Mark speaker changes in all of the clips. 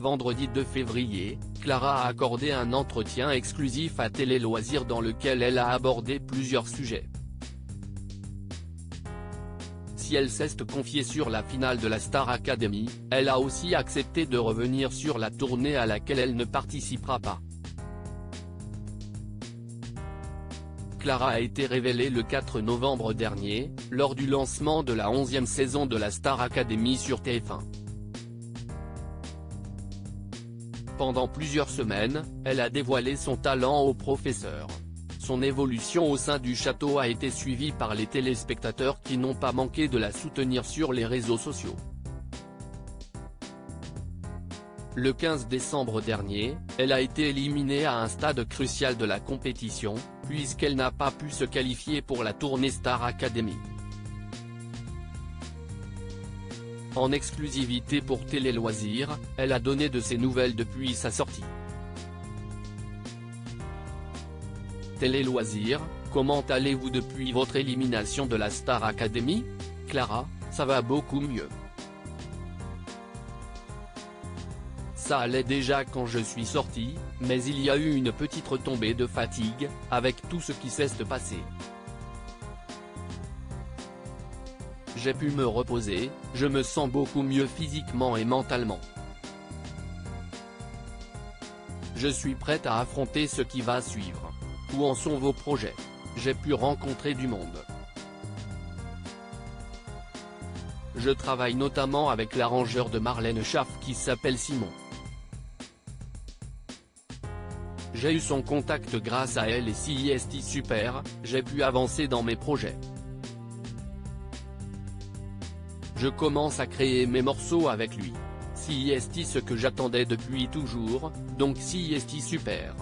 Speaker 1: Vendredi 2 février, Clara a accordé un entretien exclusif à Télé Loisirs dans lequel elle a abordé plusieurs sujets. Si elle s'est confiée sur la finale de la Star Academy, elle a aussi accepté de revenir sur la tournée à laquelle elle ne participera pas. Clara a été révélée le 4 novembre dernier, lors du lancement de la 11e saison de la Star Academy sur TF1. Pendant plusieurs semaines, elle a dévoilé son talent au professeur. Son évolution au sein du château a été suivie par les téléspectateurs qui n'ont pas manqué de la soutenir sur les réseaux sociaux. Le 15 décembre dernier, elle a été éliminée à un stade crucial de la compétition, puisqu'elle n'a pas pu se qualifier pour la tournée Star Academy. En exclusivité pour Télé Loisirs, elle a donné de ses nouvelles depuis sa sortie. Télé Loisirs, comment allez-vous depuis votre élimination de la Star Academy? Clara, ça va beaucoup mieux. Ça allait déjà quand je suis sortie, mais il y a eu une petite retombée de fatigue, avec tout ce qui s'est passé. J'ai pu me reposer, je me sens beaucoup mieux physiquement et mentalement. Je suis prête à affronter ce qui va suivre. Où en sont vos projets? J'ai pu rencontrer du monde. Je travaille notamment avec l'arrangeur de Marlène Schaff qui s'appelle Simon. J'ai eu son contact grâce à elle et si est super, j'ai pu avancer dans mes projets. Je commence à créer mes morceaux avec lui. Si est ce que j'attendais depuis toujours, donc si est super.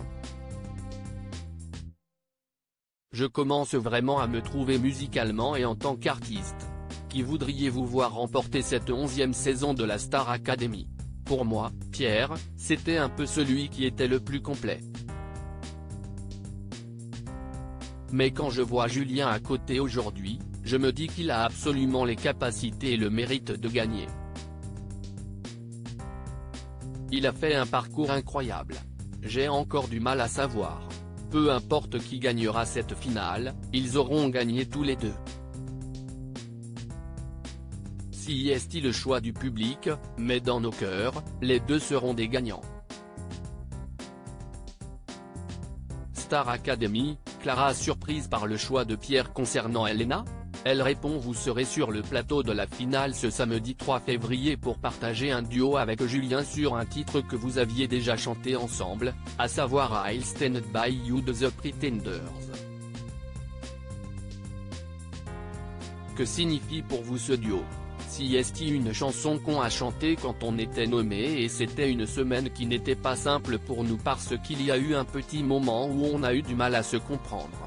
Speaker 1: Je commence vraiment à me trouver musicalement et en tant qu'artiste. Qui voudriez-vous voir remporter cette 11e saison de la Star Academy? Pour moi, Pierre, c'était un peu celui qui était le plus complet. Mais quand je vois Julien à côté aujourd'hui, je me dis qu'il a absolument les capacités et le mérite de gagner. Il a fait un parcours incroyable. J'ai encore du mal à savoir. Peu importe qui gagnera cette finale, ils auront gagné tous les deux. Si est le choix du public, mais dans nos cœurs, les deux seront des gagnants. Star Academy, Clara surprise par le choix de Pierre concernant Elena? Elle répond: vous serez sur le plateau de la finale ce samedi 3 février pour partager un duo avec Julien sur un titre que vous aviez déjà chanté ensemble, à savoir I'll Stand By You de The Pretenders. Que signifie pour vous ce duo? Si est une chanson qu'on a chantée quand on était nommé et c'était une semaine qui n'était pas simple pour nous parce qu'il y a eu un petit moment où on a eu du mal à se comprendre.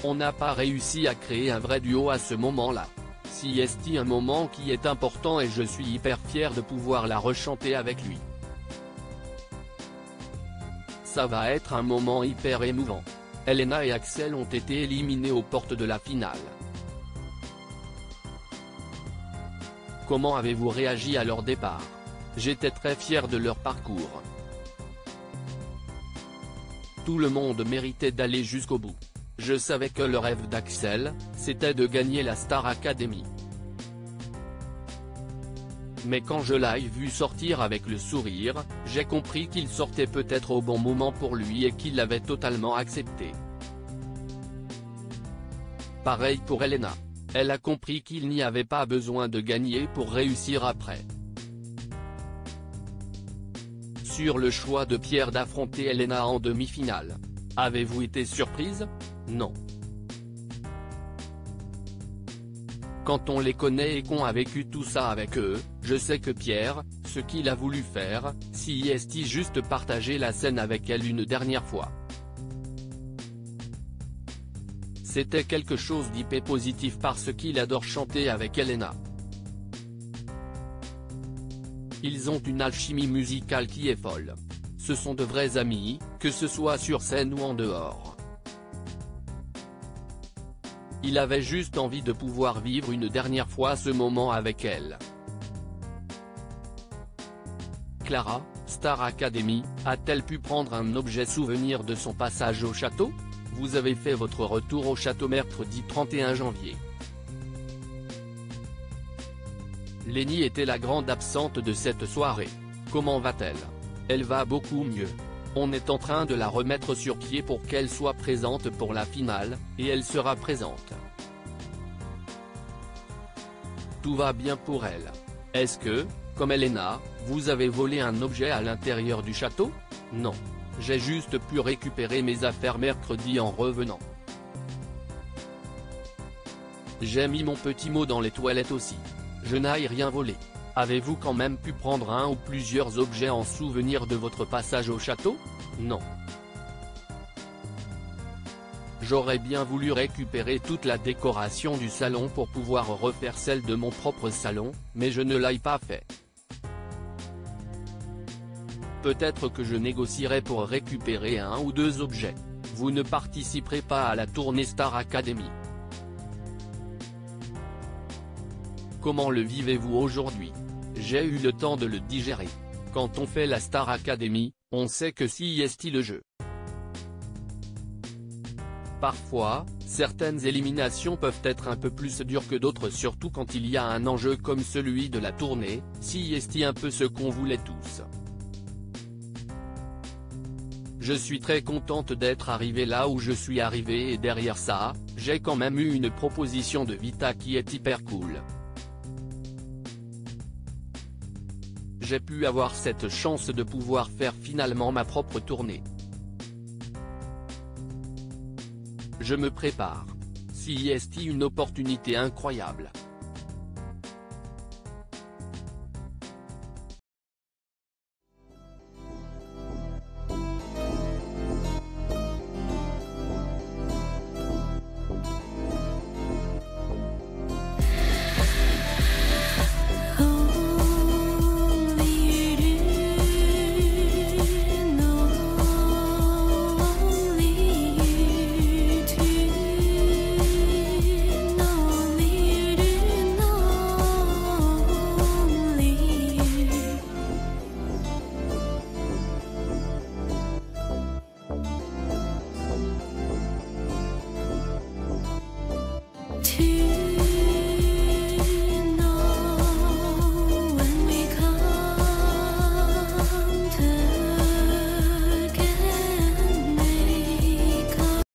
Speaker 1: On n'a pas réussi à créer un vrai duo à ce moment-là. Si est un moment qui est important et je suis hyper fier de pouvoir la rechanter avec lui. Ça va être un moment hyper émouvant. Elena et Axel ont été éliminés aux portes de la finale. Comment avez-vous réagi à leur départ? J'étais très fier de leur parcours. Tout le monde méritait d'aller jusqu'au bout. Je savais que le rêve d'Axel, c'était de gagner la Star Academy. Mais quand je l'ai vu sortir avec le sourire, j'ai compris qu'il sortait peut-être au bon moment pour lui et qu'il l'avait totalement accepté. Pareil pour Elena. Elle a compris qu'il n'y avait pas besoin de gagner pour réussir après. Sur le choix de Pierre d'affronter Elena en demi-finale. Avez-vous été surprise? Non. Quand on les connaît et qu'on a vécu tout ça avec eux, je sais que Pierre, ce qu'il a voulu faire, si est juste partager la scène avec elle une dernière fois. C'était quelque chose d'hyper positif parce qu'il adore chanter avec Elena. Ils ont une alchimie musicale qui est folle. Ce sont de vrais amis, que ce soit sur scène ou en dehors. Il avait juste envie de pouvoir vivre une dernière fois ce moment avec elle. Clara, Star Academy, a-t-elle pu prendre un objet souvenir de son passage au château? Vous avez fait votre retour au château mercredi 31 janvier. Lenny était la grande absente de cette soirée. Comment va-t-elle? Elle va beaucoup mieux. On est en train de la remettre sur pied pour qu'elle soit présente pour la finale, et elle sera présente. Tout va bien pour elle. Est-ce que, comme Elena, vous avez volé un objet à l'intérieur du château? Non. J'ai juste pu récupérer mes affaires mercredi en revenant. J'ai mis mon petit mot dans les toilettes aussi. Je n'ai rien volé. Avez-vous quand même pu prendre un ou plusieurs objets en souvenir de votre passage au château? Non. J'aurais bien voulu récupérer toute la décoration du salon pour pouvoir refaire celle de mon propre salon, mais je ne l'ai pas fait. Peut-être que je négocierai pour récupérer un ou deux objets. Vous ne participerez pas à la tournée Star Academy. Comment le vivez-vous aujourd'hui? J'ai eu le temps de le digérer. Quand on fait la Star Academy, on sait que si est le jeu. Parfois, certaines éliminations peuvent être un peu plus dures que d'autres, surtout quand il y a un enjeu comme celui de la tournée, si est un peu ce qu'on voulait tous. Je suis très contente d'être arrivée là où je suis arrivée et derrière ça, j'ai quand même eu une proposition de Vita qui est hyper cool. J'ai pu avoir cette chance de pouvoir faire finalement ma propre tournée. Je me prépare. Si est une opportunité incroyable.
Speaker 2: To